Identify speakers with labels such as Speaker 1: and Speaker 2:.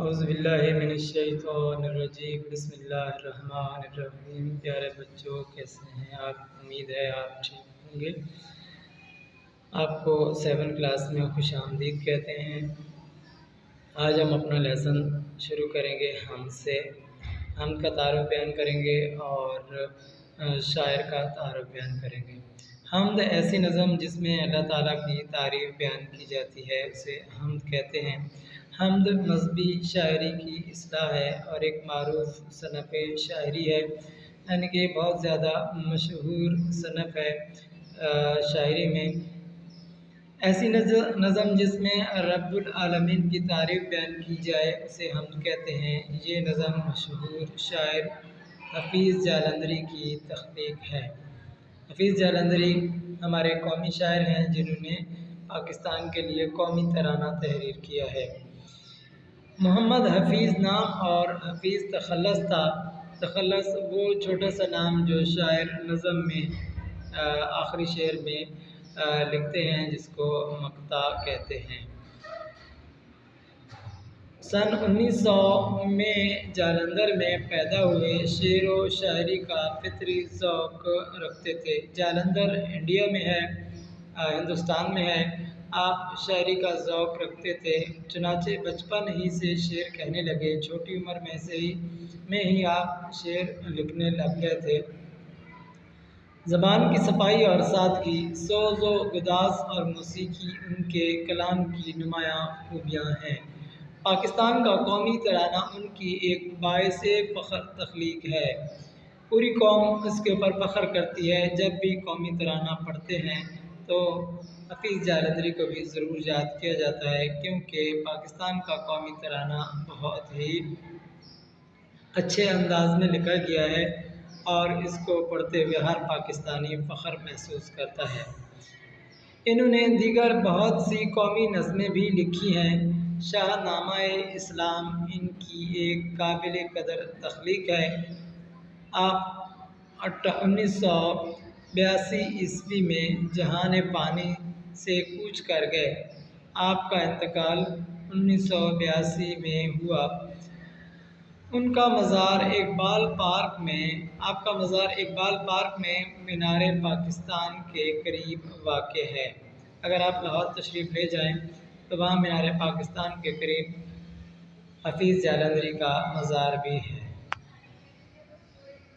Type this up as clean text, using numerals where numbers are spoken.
Speaker 1: اعوذ باللہ من الشیطان الرجیم بسم اللہ الرحمن الرحیم۔ پیارے بچوں، کیسے ہیں آپ؟ امید ہے آپ ٹھیک ہوں گے۔ آپ کو 7 کلاس میں خوش آمدید کہتے ہیں۔ آج ہم اپنا لیسن شروع کریں گے حمد سے۔ حمد کا تعارف بیان کریں گے اور شاعر کا تعارف بیان کریں گے۔ حمد ایسی نظم جس میں اللہ تعالیٰ کی تعریف بیان کی جاتی ہے اسے حمد کہتے ہیں۔ حمد مذہبی شاعری کی اصطلاح ہے اور ایک معروف صنف شاعری ہے، یعنی کہ بہت زیادہ مشہور صنف ہے شاعری میں۔ ایسی نظم جس میں رب العالمین کی تعریف بیان کی جائے اسے حمد کہتے ہیں۔ یہ نظم مشہور شاعر حفیظ جالندھری کی تخلیق ہے۔ حفیظ جالندھری ہمارے قومی شاعر ہیں جنہوں نے پاکستان کے لیے قومی ترانہ تحریر کیا ہے۔ محمد حفیظ نام اور حفیظ تخلص تھا۔ تخلص وہ چھوٹا سا نام جو شاعر نظم میں آخری شعر میں لکھتے ہیں جس کو مقطع کہتے ہیں۔ سن 1900 میں جالندھر میں پیدا ہوئے، شعر و شاعری کا فطری ذوق رکھتے تھے۔ جالندھر انڈیا میں ہے، ہندوستان میں ہے۔ آپ شاعری کا ذوق رکھتے تھے، چنانچہ بچپن ہی سے شعر کہنے لگے۔ چھوٹی عمر میں ہی آپ شعر لکھنے لگ گئے تھے۔ زبان کی صفائی اور سادگی، سوز و گداز اور موسیقی ان کے کلام کی نمایاں خوبیاں ہیں۔ پاکستان کا قومی ترانہ ان کی ایک باعث فخر تخلیق ہے۔ پوری قوم اس کے اوپر فخر کرتی ہے۔ جب بھی قومی ترانہ پڑھتے ہیں تو حفیظ جالندھری کو بھی ضرور یاد کیا جاتا ہے، کیونکہ پاکستان کا قومی ترانہ بہت ہی اچھے انداز میں لکھا گیا ہے اور اس کو پڑھتے ہوئے ہر پاکستانی فخر محسوس کرتا ہے۔ انہوں نے دیگر بہت سی قومی نظمیں بھی لکھی ہیں۔ شاہ نامہ اسلام ان کی ایک قابل قدر تخلیق ہے۔ آپ 1982 عیسوی میں جہان پانی سے کوچ کر گئے۔ آپ کا انتقال 1982 میں ہوا۔ ان کا مزار اقبال پارک میں مینار پاکستان کے قریب واقع ہے۔ اگر آپ لاہور تشریف لے جائیں تو وہاں مینار پاکستان کے قریب حفیظ جالندھری کا مزار بھی ہے۔